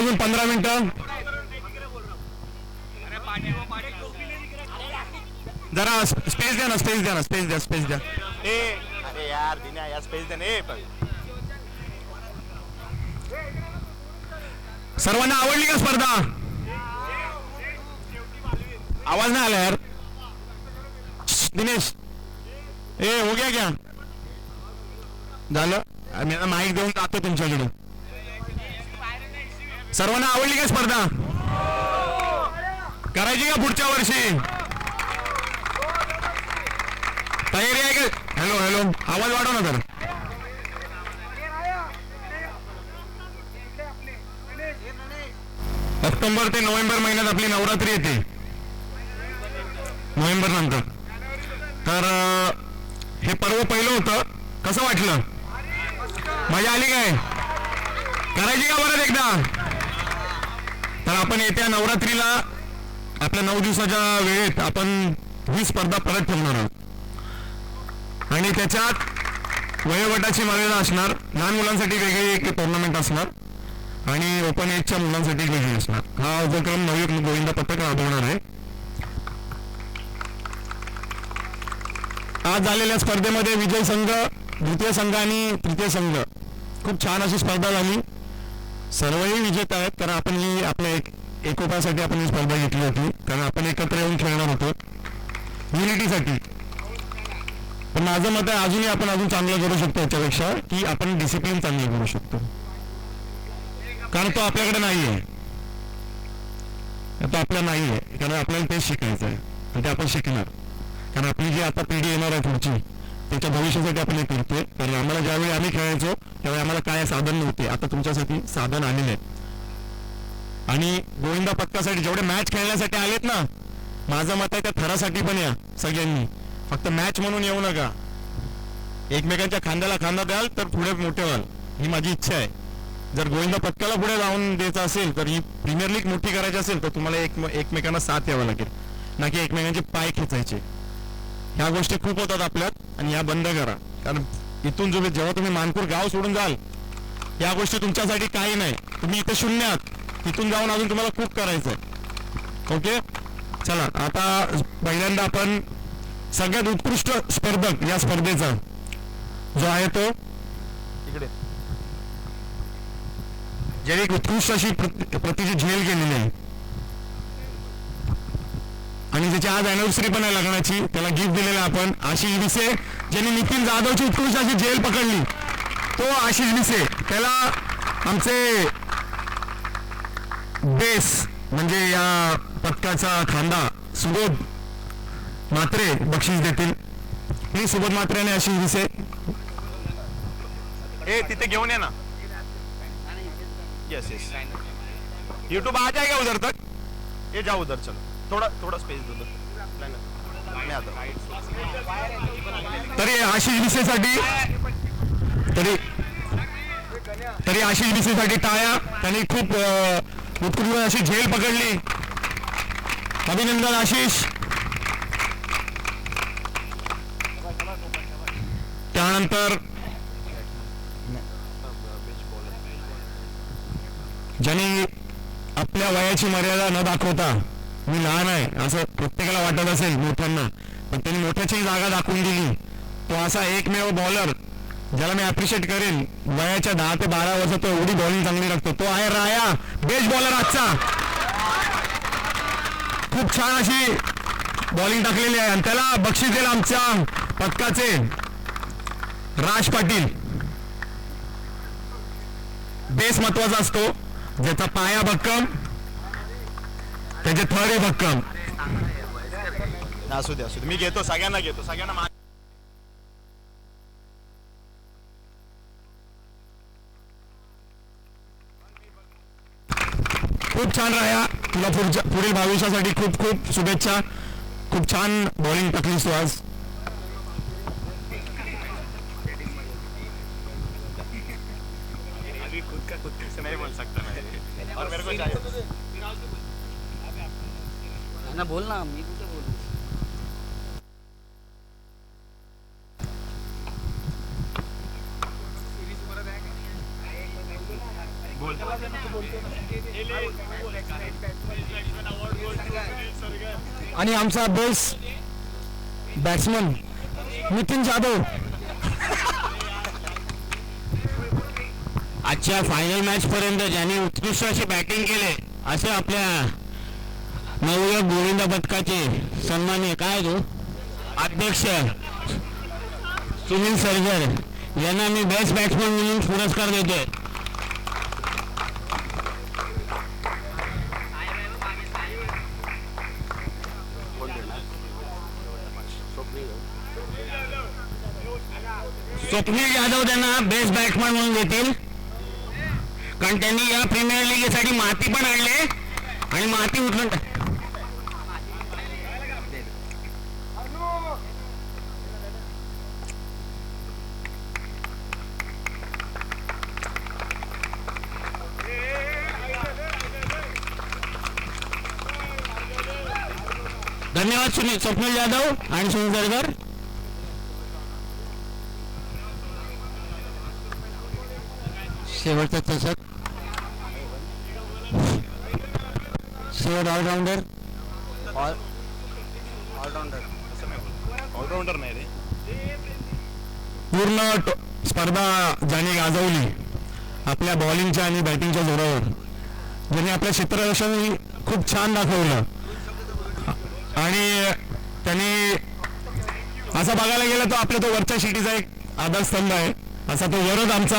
अजून 15 मिनिटं. जरा स्पेस द्या ना, स्पेस द्या ना, स्पेस द्या, स्पेस द्या. अरे यार दिन्या यार स्पेस द्या ना. सर्वांना आवडली का स्पर्धा? आवाज नाही आला यार. दिनेश हो गया क्या? झालं. मी माईक देऊन जातो तुमच्याकडे. सर्वांना आवडली का स्पर्धा? करायची का पुढच्या वर्षी? तयारी आहे का? हॅलो हॅलो, आवाज वाढव ना तर. ऑक्टोबर ते नोव्हेंबर महिन्यात आपली नवरात्री येते. नोव्हेंबर नंतर. तर हे पर्व पहिलं होतं. कसं वाटलं? मजा आली काय? करायची का परत एकदा? तर आपण येत्या नवरात्रीला आपल्या 9 दिवसाच्या वेळेत आपण ही स्पर्धा परत ठेवणार आहोत. आणि त्याच्यात वयोगटाची मर्यादा असणार. लहान मुलांसाठी वेगळी एक टुर्नामेंट असणार आणि ओपन एजच्या मुलांसाठी वेगळी असणार. हा उपक्रम नवी गोविंदा पथक राबवणार आहे. आज झालेल्या स्पर्धेमध्ये विजय संघ, द्वितीय संघ आणि तृतीय संघ खूप छान अशी स्पर्धा झाली. सर्वही विजेते आहेत. कारण आपण ही आपल्या एकोप्यासाठी आपण ही स्पर्धा घेतली होती. कारण आपण एकत्र येऊन खेळणार होतो युनिटीसाठी. पण माझं मत आहे अजूनही आपण अजून चांगलं करू शकतो याच्यापेक्षा, की आपण डिसिप्लिन चांगलं करू शकतो. कारण तो आपल्याकडे नाही आहे. तो आपला नाही आहे. कारण आपल्याला तेच शिकायचं आहे आणि ते आपण शिकणार. कारण आपली जी आता पिढी येणार आहे पुढची, त्याच्या भविष्यासाठी आपण हे करतोय. कारण आम्हाला ज्यावेळी आम्ही खेळायचो त्यावेळी आम्हाला काय साधन नव्हते. आता तुमच्यासाठी साधन आलेले आहेत. आणि गोविंदा पथकासाठी जेवढे मॅच खेळण्यासाठी आलेत ना, माझं मत आहे त्या थरासाठी पण या सगळ्यांनी. फक्त मॅच म्हणून येऊ नका. एकमेकांच्या खांद्याला खांदा द्याल तर पुढे मोठे व्हाल, ही माझी इच्छा आहे. जर गोविंदा पथकाला पुढे जाऊन द्यायचं असेल, तर ही प्रीमियर लीग मोठी करायची असेल तर तुम्हाला एकमेकांना साथ द्यावा लागेल, ना की एकमेकांचे पाय खेचायचे. ह्या गोष्टी खूप होतात आपल्यात आणि ह्या बंद करा. कारण इथून जेव्हा तुम्ही मानपूर गाव सोडून जाल, या गोष्टी तुमच्यासाठी काही नाही. तुम्ही इथे शून्य आहात. इथून जाऊन अजून तुम्हाला खूप करायचं आहे. ओके, चला आता पहिल्यांदा आपण सगळ्यात उत्कृष्ट स्पर्धक या स्पर्धेचा जो आहे तो इकडे, ज्याने उत्कृष्ट अशी प्रतीची झेल केलेली आहे आणि त्याची आज अॅनिव्हर्सरी पण आहे लग्नाची, त्याला गिफ्ट दिलेलं आपण. आशिष विसे, ज्यांनी नितीन जाधवची उत्कृष्ट अशी झेल पकडली, तो आशिष विसे. त्याला आमचे बेस म्हणजे या पथकाचा खांदा सुबोध मात्रे बक्षीस देतील. ही सुबोध मात्रे आणि आशिष विसे तिथे घेऊन ये ना. यस यस, यूट्यूब आ जाएगा उधर तक. ये जाओ उधर, चलो थोड़ा स्पेस दो. तरी आशिष विसेसाठी तरी आशिष विसेसाठी टाळ्या. त्यांनी खूप उत्कृष्ट अशी झेल पकडली. अभिनंदन आशिष. त्यानंतर ज्यांनी आपल्या वयाची मर्यादा न दाखवता, मी लहान आहे असं प्रत्येकाला वाटत असेल मोठ्यांना, पण त्यांनी मोठ्याची जागा दाखवून दिली. तो असा एकमेव बॉलर ज्याला मी अप्रिशिएट करेन. वयाच्या 10 ते 12 वर्ष तो एवढी बॉलिंग चांगली लागतो. तो आहे राया, बेस्ट बॉलर आजचा. खूप छान अशी बॉलिंग टाकलेली आहे आणि त्याला बक्षीस देईल आमच्या पथकाचे राज पाटील. बेस महत्वाचा असतो, ज्याचा पाया भक्कम त्याचे थर भक्कम. असू दे असू दे, मी घेतो सगळ्यांना खूप छान राहा. तुला पुढील भविष्यासाठी खूप खूप शुभेच्छा. खूप छान बॉलिंग टाकलीस तू आज. नहीं बोल सकता मैं, और मेरे को चाहिए ना. बोल ना, मी कुठे बोलू. बोल. आणि आमचा बेस्ट बॅट्समन नितीन जाधव. आजच्या फायनल मॅच पर्यंत ज्यांनी उत्कृष्ट अशी बॅटिंग केले असे आपल्या नवयुवक गोविंद पथकाचे सन्माननीय काय तो अध्यक्ष सुनील सरगर यांना मी बेस्ट बॅट्समन म्हणून पुरस्कार देतोय. स्वप्नील यादव त्यांना बेस्ट बॅट्समन म्हणून देतील कारण त्यांनी या प्रीमियर लीगसाठी माती पण आणले आणि माती उचलून धन्यवाद स्वप्नील यादव आणि सुनील सरगर. शेवटचा चषक शेवट ऑलराऊंडर ऑलराऊंडर नाही रे. पूर्ण स्पर्धा ज्याने गाजवली आपल्या बॉलिंगच्या आणि बॅटिंगच्या जोरावर, ज्याने आपल्या क्षेत्ररक्षण खूप छान दाखवलं आणि त्यांनी असं बघायला गेलं तर आपल्या तो वरच्या शिटीचा एक आधारस्तंभ आहे असा तो वरद आमचा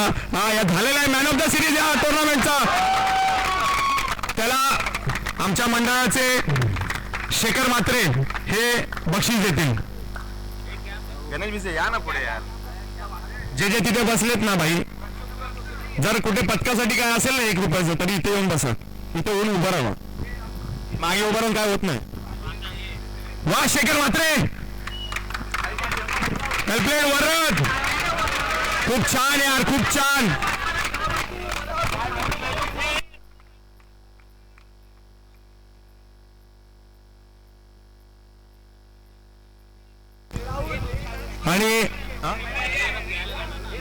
या झालेला आहे मॅन ऑफ द सिरीज या टुर्नामेंटचा. त्याला आमच्या मंडळाचे शेखर म्हात्रे हे बक्षीस देतील. गणेश विसे या ना पुढे यार. जे जे तिथे बसलेत ना भाई, जर कुठे पथकासाठी काय असेल ना 1 रुपयाचं तरी इथे येऊन बसा. इथे येऊन उभं राहा, मागे उभं राहून काय होत नाही. वा शेखर म्हात्रे, हेल्पलेट वरद, खूप छान यार, खूप छान. आणि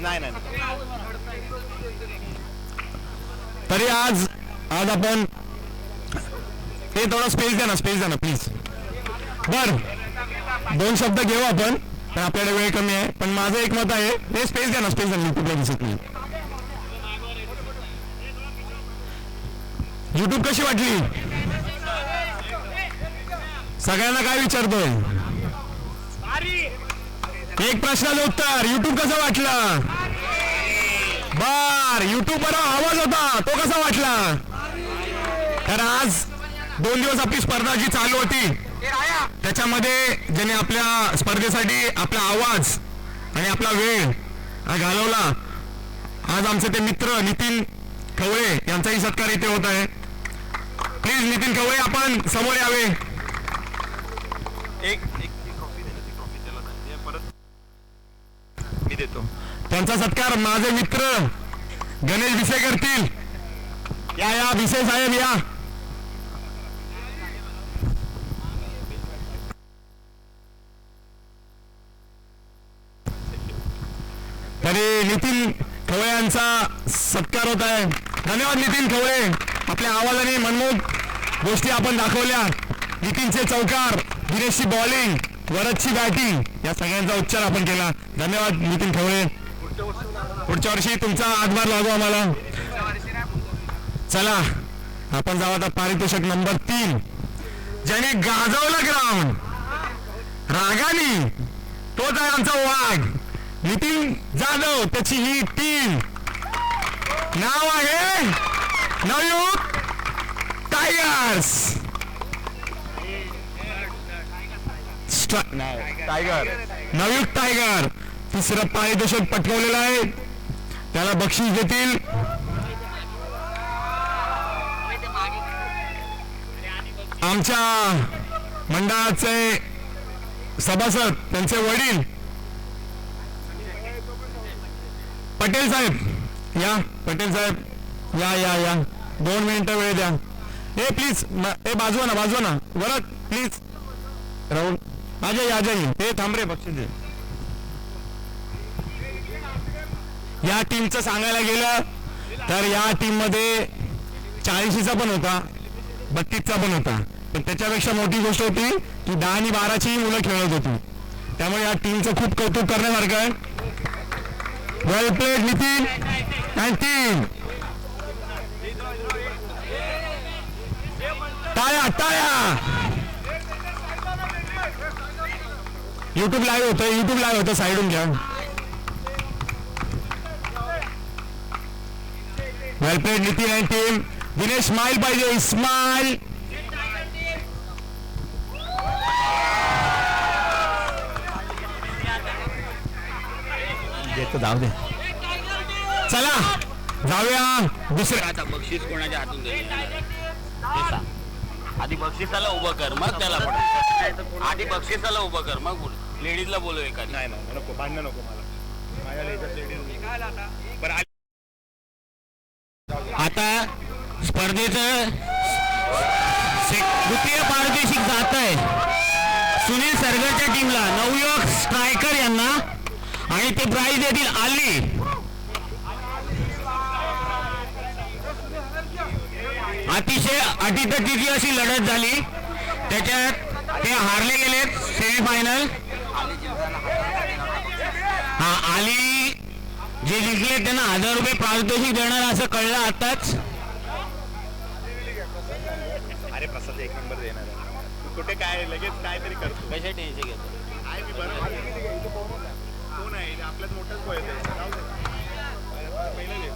नाही तरी आज आपण हे थोडा स्पेस द्या ना प्लीज. बर 2 शब्द घेऊ आपण, पण आपल्याला वेळ कमी आहे. पण माझं एक मत आहे, हे स्पेस द्या ना युट्यूबला दिसत नाही. युट्यूब कशी वाटली? सगळ्यांना काय विचारतोय? एक प्रश्नाचं उत्तर, युट्यूब कसं वाटलं? बर, युट्यूब वर आवाज होता तो कसा वाटला? तर आज 2 दिवस आपली स्पर्धा जी चालू होती त्याच्यामध्ये ज्याने आपल्या स्पर्धेसाठी आपला आवाज आणि आपला वेळ घालवला, आज आमचे ते मित्र नितीन खवळे यांचाही सत्कार इथे होत आहे. प्लीज नितीन खवळे आपण समोर यावे. एक ट्रॉफी त्याला दे, परत मी देतो. त्यांचा सत्कार माझे मित्र गणेश भिसे करतील. या भिसे साहेब या. तरी नितीन खवळे यांचा सत्कार होत आहे. धन्यवाद नितीन खवळे, आपल्या आवाजाने मनमोहक गोष्टी आपण दाखवल्या. नितीनचे चौकार, दिनेशची बॉलिंग, वरदची बॅटिंग या सगळ्यांचा उच्चार आपण केला. धन्यवाद नितीन खवळे. पुढच्या वर्षी तुमचा हातभार लागू आम्हाला. चला आपण जाऊ आता पारितोषिक नंबर 3, ज्याने गाजवलं ग्राउंड रागानी, तोच आहे आमचा वाघ नितीन जाधव. त्याची ही टीम, नाव आहे Navyug tigers. Tiger, Navyug tiger 3रं पारितोषिक पटकावलेलं आहे. त्याला बक्षीस देतील आमच्या मंडळाचे सभासद, त्यांचे वडील पटेल साहेब. या पटेल साहेब या या या 2 मिनिटं वेळ द्या. हे प्लीज हे बाजू ना वरद प्लीज. राहुल अजय हे थांब रे, बक्षीस दे. या टीमचं सांगायला गेलं तर या टीम मध्ये 40चा पण होता, 32चा पण होता. पण त्याच्यापेक्षा मोठी गोष्ट होती की 10 आणि 12ची मुलं खेळत होती. त्यामुळे या टीमचं खूप कौतुक करण्यासारखं आहे. Well played Nitin and team. टाळ्या टाळ्या. युट्यूब लाईव्ह होतं साईडून घ्या. Well played Nitin and team. Dinesh smile पाहिजे, स्माइल. जाऊ दे, चला जाऊया दुसऱ्या. आता बक्षीस कोणाच्या हातून द्यायचं आधी बक्षिसाला उभं कर मग त्याला पड. आधी बक्षिसाला उभं कर मग लेडीजला बोलव एखादी. नाही नको, भांडणं नको मला. माझ्या लेडीज बरं आता स्पर्धेचं द्वितीय पारितोषिक जात आहे सुनील सरगरच्या टीमला, नवयुवक स्ट्रायकर यांना, आणि ते प्राइज देतील आली. अतिशय अटीतटीची अशी लढत झाली, त्याच्यात ते हारले गेलेत सेमीफायनल. हा, आली जे जिंकले त्यांना 1000 रुपये पारितोषिक देणार असं कळलं आताच. अरे प्रसाद एक नंबर देणार आहे. तू कुठे काय लगेच काहीतरी करतो. कशा टेन्शन घेतो. काय मी बरं कोण आहे आपल्यात मोठंच पोय पहिलं घे.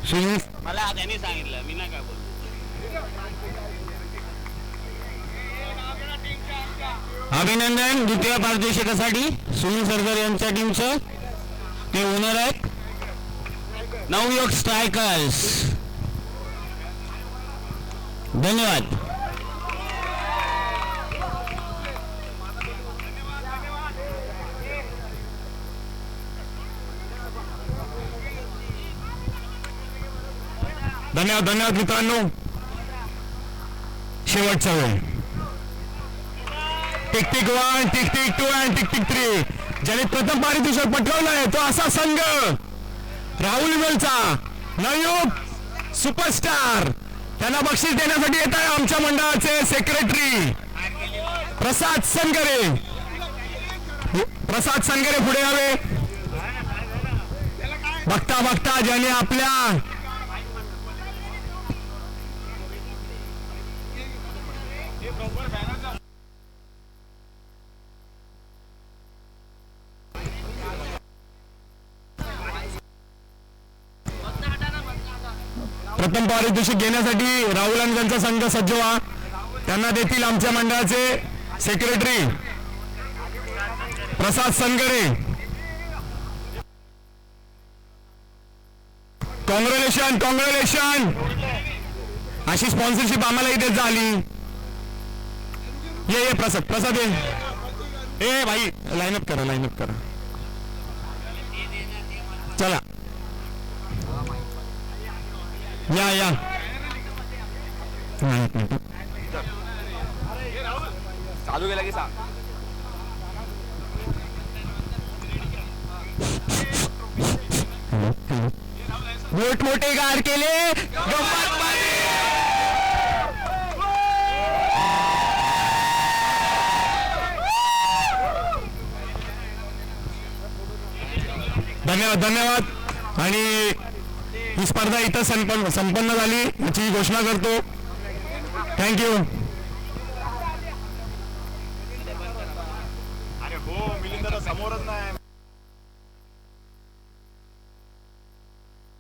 सुनील मला त्यांनी सांगितलं, मी नाही काय बोलतो. अभिनंदन द्वितीय पारितोषिकासाठी सुनील सरगर यांच्या टीमचं. ते ओनर आहेत नवयुवक स्ट्रायकर्स. धन्यवाद. धन्यवाद धन्यवाद मित्रांनो. शेवटचा वेळ. टिक टिक 1, टिक टिक 2 आणि टिक टिक 3. ज्याने प्रथम पारितोषिक पटकावलंय तो असा संघ राहुल वेलचा, नवयुवक सुपरस्टार. त्यांना बक्षीस देण्यासाठी येत आहे आमच्या मंडळाचे सेक्रेटरी प्रसाद संगरे. प्रसाद संगरे पुढे यावे. बघता बघता ज्याने आपल्या प्रथम पारितोषिक घेण्यासाठी राहुल आणि त्यांचा संघ सज्ज व्हा. त्यांना देतील आमच्या मंडळाचे secretary Prasad Sangare. Congratulation congratulation. अशी स्पॉन्सरशिप आम्हाला इथे झाली. ये प्रसाद प्रसाद ये भाई लाईनअप करा. चला या चालू केला की सांग. मोठमोठे गार केले. धन्यवाद धन्यवाद. आणि ही स्पर्धा इथं संपन्न झाली याची घोषणा करतो. थँक्यू. अरे हो मिलिंद समोरच नाही.